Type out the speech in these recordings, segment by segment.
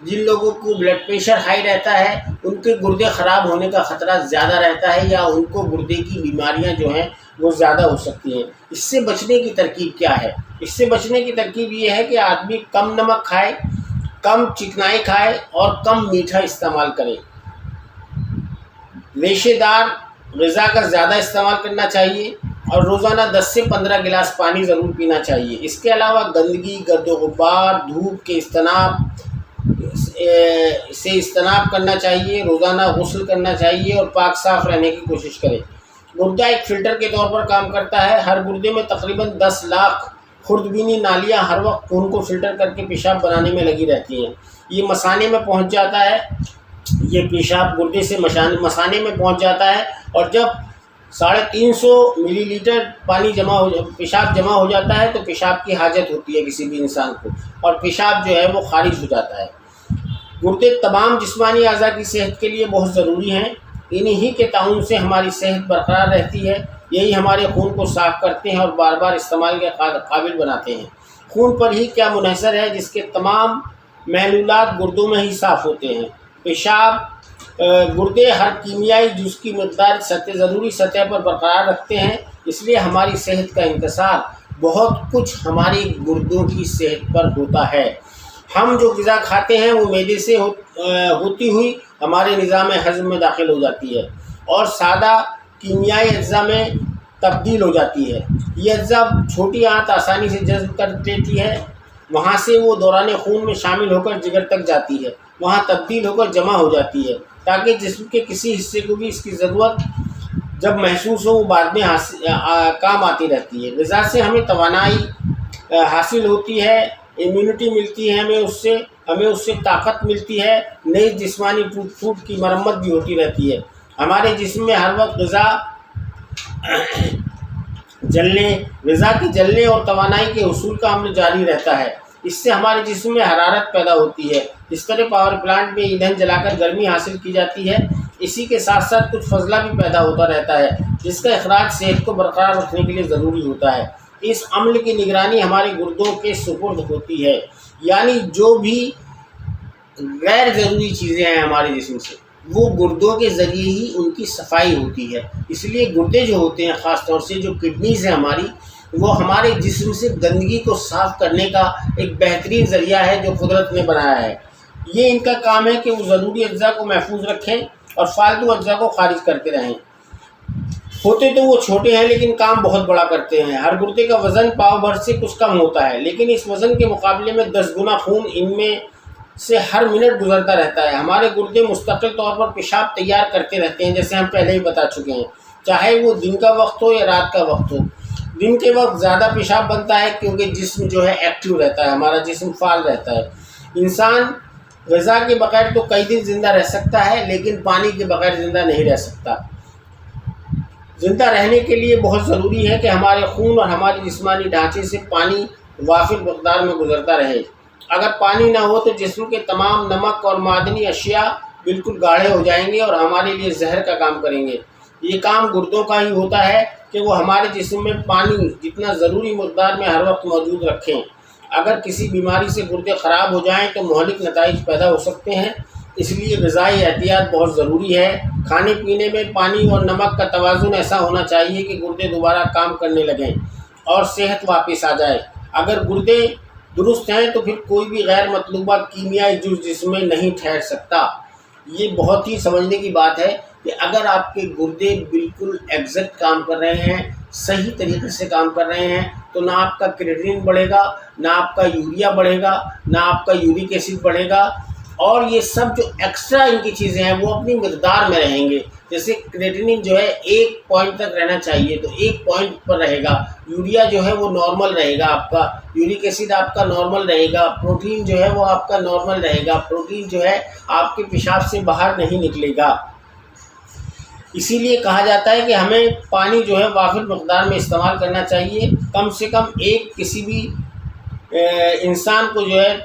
جن لوگوں کو بلڈ پریشر ہائی رہتا ہے ان کے گردے خراب ہونے کا خطرہ زیادہ رہتا ہے، یا ان کو گردے کی بیماریاں جو ہیں وہ زیادہ ہو سکتی ہیں۔ اس سے بچنے کی ترکیب کیا ہے؟ اس سے بچنے کی ترکیب یہ ہے کہ آدمی کم نمک کھائے، کم چکنائی کھائے اور کم میٹھا استعمال کرے۔ ریشے دار غذا کا زیادہ استعمال کرنا چاہیے اور روزانہ 10 سے 15 گلاس پانی ضرور پینا چاہیے۔ اس کے علاوہ گندگی، گرد و غبار، دھوپ کے سے اجتناب کرنا چاہیے، روزانہ غسل کرنا چاہیے اور پاک صاف رہنے کی کوشش کریں۔ گردہ ایک فلٹر کے طور پر کام کرتا ہے۔ ہر گردے میں تقریباً 10 لاکھ خردبینی نالیاں ہر وقت خون کو فلٹر کر کے پیشاب بنانے میں لگی رہتی ہیں۔ یہ مثانے میں پہنچ جاتا ہے، یہ پیشاب گردے سے مثانے میں پہنچ جاتا ہے، اور جب 350 ملی لیٹر پیشاب جمع ہو جاتا ہے تو پیشاب کی حاجت ہوتی ہے کسی بھی انسان کو، اور پیشاب جو ہے وہ خارج ہو جاتا ہے۔ گردے تمام جسمانی اعضاء کی صحت کے لیے بہت ضروری ہیں۔ انہی کے تعاون سے ہماری صحت برقرار رہتی ہے۔ یہی ہمارے خون کو صاف کرتے ہیں اور بار بار استعمال کے قابل بناتے ہیں۔ خون پر ہی کیا منحصر ہے، جس کے تمام محلولات گردوں میں ہی صاف ہوتے ہیں۔ گردے ہر کیمیائی جز کی مقدار ضروری سطح پر برقرار رکھتے ہیں، اس لیے ہماری صحت کا انحصار بہت کچھ ہماری گردوں کی صحت پر ہوتا ہے۔ ہم جو غذا کھاتے ہیں وہ معدے سے ہوتی ہوئی ہمارے نظام ہضم میں داخل ہو جاتی ہے اور سادہ کیمیائی اجزاء میں تبدیل ہو جاتی ہے۔ یہ اجزاء چھوٹی آنت آسانی سے جذب کر لیتی ہے، وہاں سے وہ دوران خون میں شامل ہو کر جگر تک جاتی ہے، وہاں تبدیل ہو کر جمع ہو جاتی ہے تاکہ جسم کے کسی حصے کو بھی اس کی ضرورت جب محسوس ہو وہ بعد میں کام آتی رہتی ہے۔ غذا سے ہمیں توانائی حاصل ہوتی ہے، امیونٹی ملتی ہے، ہمیں اس سے طاقت ملتی ہے، نئی جسمانی ٹوٹ پھوٹ کی مرمت بھی ہوتی رہتی ہے۔ ہمارے جسم میں ہر وقت غذا کے جلنے اور توانائی کے حصول کا عمل جاری رہتا ہے۔ اس سے ہمارے جسم میں حرارت پیدا ہوتی ہے۔ جس طرح پاور پلانٹ میں ایندھن جلا کر گرمی حاصل کی جاتی ہے، اسی کے ساتھ ساتھ کچھ فضلہ بھی پیدا ہوتا رہتا ہے جس کا اخراج صحت کو برقرار رکھنے کے لیے ضروری ہوتا ہے۔ اس عمل کی نگرانی ہمارے گردوں کے سپرد ہوتی ہے، یعنی جو بھی غیر ضروری چیزیں ہیں ہمارے جسم سے وہ گردوں کے ذریعے ہی ان کی صفائی ہوتی ہے۔ اس لیے گردے جو ہوتے ہیں، خاص طور سے جو کڈنیز ہیں ہماری، وہ ہمارے جسم سے گندگی کو صاف کرنے کا ایک بہترین ذریعہ ہے جو قدرت نے بنایا ہے۔ یہ ان کا کام ہے کہ وہ ضروری اجزاء کو محفوظ رکھیں اور فالتو اجزاء کو خارج کرتے رہیں۔ ہوتے تو وہ چھوٹے ہیں لیکن کام بہت بڑا کرتے ہیں۔ ہر گردے کا وزن پاؤ بھر سے کچھ کم ہوتا ہے، لیکن اس وزن کے مقابلے میں 10 گنا خون ان میں سے ہر منٹ گزرتا رہتا ہے۔ ہمارے گردے مستقل طور پر پیشاب تیار کرتے رہتے ہیں، جیسے ہم پہلے ہی بتا چکے ہیں، چاہے وہ دن کا وقت ہو یا رات کا وقت ہو۔ دن کے وقت زیادہ پیشاب بنتا ہے کیونکہ جسم جو ہے ایکٹیو رہتا ہے، ہمارا جسم فعال رہتا ہے۔ انسان غذا کے بغیر تو کئی دن زندہ رہ سکتا ہے، لیکن پانی کے بغیر زندہ نہیں رہ سکتا۔ زندہ رہنے کے لیے بہت ضروری ہے کہ ہمارے خون اور ہمارے جسمانی ڈھانچے سے پانی وافر مقدار میں گزرتا رہے۔ اگر پانی نہ ہو تو جسم کے تمام نمک اور معدنی اشیاء بالکل گاڑھے ہو جائیں گے اور ہمارے لیے زہر کا کام کریں گے۔ یہ کام گردوں کا ہی ہوتا ہے کہ وہ ہمارے جسم میں پانی جتنا ضروری مقدار میں ہر وقت موجود رکھیں۔ اگر کسی بیماری سے گردے خراب ہو جائیں تو مہلک نتائج پیدا ہو سکتے ہیں، اس لیے غذائی احتیاط بہت ضروری ہے۔ کھانے پینے میں پانی اور نمک کا توازن ایسا ہونا چاہیے کہ گردے دوبارہ کام کرنے لگیں اور صحت واپس آ جائے۔ اگر گردے درست ہیں تو پھر کوئی بھی غیر مطلوبہ کیمیائی جز جسم میں نہیں ٹھہر سکتا۔ یہ بہت ہی سمجھنے کی بات ہے کہ اگر آپ کے گردے بالکل ایگزیکٹ کام کر رہے ہیں، صحیح طریقے سے کام کر رہے ہیں، تو نہ آپ کا کریٹنین بڑھے گا، نہ آپ کا یوریا بڑھے گا، نہ آپ کا یورک ایسڈ بڑھے گا، اور یہ سب جو ایکسٹرا ان کی چیزیں ہیں وہ اپنی مقدار میں رہیں گے۔ جیسے کریٹنین جو ہے 1 پوائنٹ تک رہنا چاہیے تو 1 پوائنٹ پر رہے گا، یوریا جو ہے وہ نارمل رہے گا آپ کا، یورک ایسڈ آپ کا نارمل رہے گا، پروٹین جو ہے وہ آپ کا نارمل رہے گا، پروٹین جو ہے آپ کے پیشاب سے باہر نہیں نکلے گا۔ اسی لیے کہا جاتا ہے کہ ہمیں پانی جو ہے وافر مقدار میں استعمال کرنا چاہیے۔ کم سے کم کسی بھی انسان کو جو ہے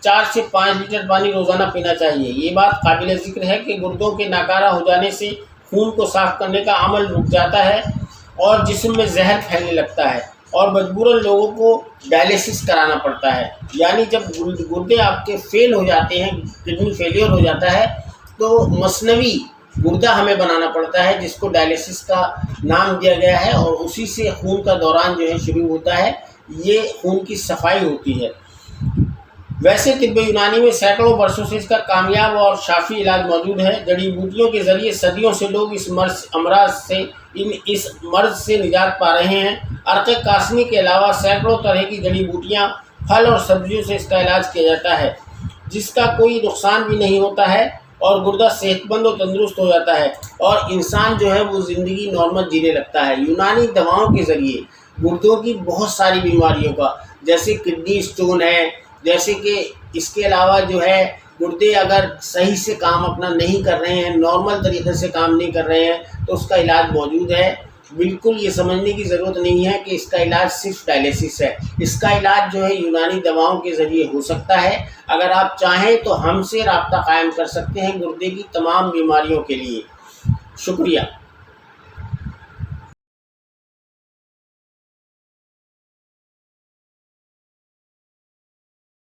4 سے 5 لیٹر پانی روزانہ پینا چاہیے۔ یہ بات قابل ذکر ہے کہ گردوں کے ناکارہ ہو جانے سے خون کو صاف کرنے کا عمل رک جاتا ہے اور جسم میں زہر پھیلنے لگتا ہے، اور مجبوراً لوگوں کو ڈائلیسس کرانا پڑتا ہے، یعنی جب گردے آپ کے فیل ہو جاتے ہیں، کڈنی فیلئر ہو جاتا ہے تو مصنوعی گردہ ہمیں بنانا پڑتا ہے، جس کو ڈائلیسس کا نام دیا گیا ہے، اور اسی سے خون کا دوران جو ہے شروع ہوتا ہے، یہ خون کی صفائی ہوتی ہے۔ ویسے طب یونانی میں سینکڑوں برسوں سے اس کا کامیاب اور شافی علاج موجود ہے۔ جڑی بوٹیوں کے ذریعے صدیوں سے لوگ اس مرض سے نجات پا رہے ہیں۔ عرق قاسمی کے علاوہ سینکڑوں طرح کی جڑی بوٹیاں، پھل اور سبزیوں سے اس کا علاج کیا جاتا ہے، جس کا کوئی نقصان بھی نہیں ہوتا ہے، اور گردہ صحت مند و تندرست ہو جاتا ہے، اور انسان جو ہے وہ زندگی نارمل جینے لگتا ہے۔ یونانی دواؤں کے ذریعے گردوں کی بہت ساری بیماریوں کا، جیسے کڈنی اسٹون ہے، جیسے کہ اس کے علاوہ جو ہے گردے اگر صحیح سے کام اپنا نہیں کر رہے ہیں، نارمل طریقے سے کام نہیں کر رہے ہیں، تو اس کا علاج موجود ہے۔ بالکل یہ سمجھنے کی ضرورت نہیں ہے کہ اس کا علاج صرف ڈائلیسس ہے، اس کا علاج جو ہے یونانی دواؤں کے ذریعے ہو سکتا ہے۔ اگر آپ چاہیں تو ہم سے رابطہ قائم کر سکتے ہیں گردے کی تمام بیماریوں کے لیے۔ شکریہ۔